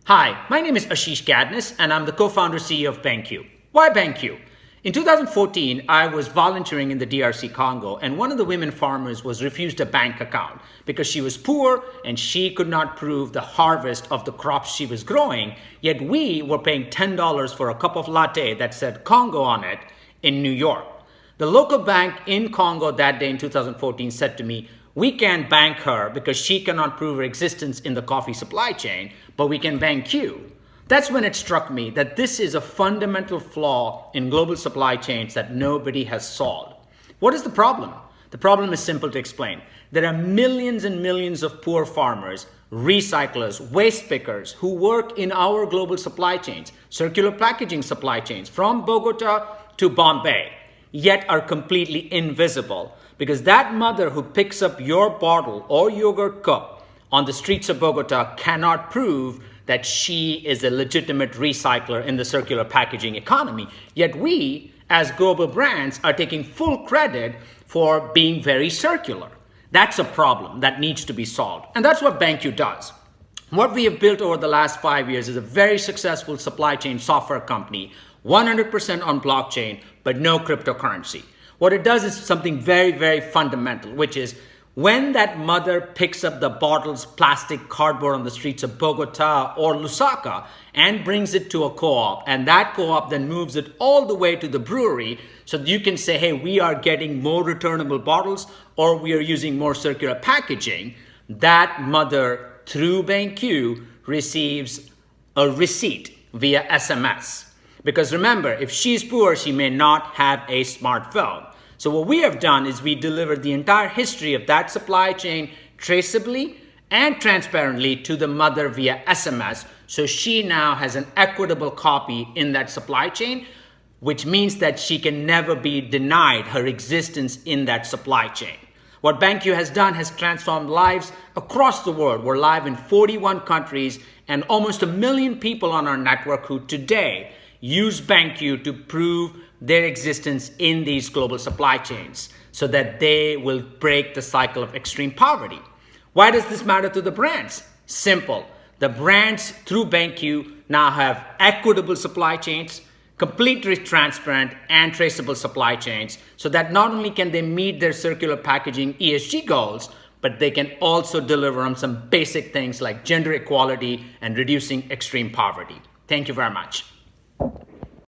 Hi, my name is Ashish Gadnis, and I'm the co-founder CEO of BankQ. Why BankQ? In 2014, I was volunteering in the DRC Congo, and one of the women farmers was refused a bank account because she was poor and she could not prove the harvest of the crops she was growing, yet we were paying $10 for a cup of latte that said Congo on it in New York. The local bank in Congo that day in 2014 said to me, "We can't bank her because she cannot prove her existence in the coffee supply chain, but we can bank you." That's when it struck me that this is a fundamental flaw in global supply chains that nobody has solved. What is the problem? The problem is simple to explain. There are millions and millions of poor farmers, recyclers, waste pickers who work in our global supply chains, circular packaging supply chains from Bogota to Bombay, yet are completely invisible because that mother who picks up your bottle or yogurt cup on the streets of Bogota cannot prove that she is a legitimate recycler in the circular packaging economy. Yet we, as global brands, are taking full credit for being very circular. That's a problem that needs to be solved. And that's what BankQ does. What we have built over the last 5 years is a very successful supply chain software company, 100% on blockchain, but no cryptocurrency. What it does is something very, very fundamental, which is when that mother picks up the bottles, plastic, cardboard on the streets of Bogota or Lusaka and brings it to a co-op, and that co-op then moves it all the way to the brewery so that you can say, hey, we are getting more returnable bottles or we are using more circular packaging, that mother through BankQ receives a receipt via SMS. Because remember, if she's poor, she may not have a smartphone. So what we have done is we delivered the entire history of that supply chain traceably and transparently to the mother via SMS. So she now has an equitable copy in that supply chain, which means that she can never be denied her existence in that supply chain. What BankQ has done has transformed lives across the world. We're live in 41 countries and almost 1 million people on our network who today use BankQ to prove their existence in these global supply chains so that they will break the cycle of extreme poverty. Why does this matter to the brands? Simple. The brands through BankQ now have equitable supply chains, completely transparent and traceable supply chains, so that not only can they meet their circular packaging ESG goals, but they can also deliver on some basic things like gender equality and reducing extreme poverty. Thank you very much.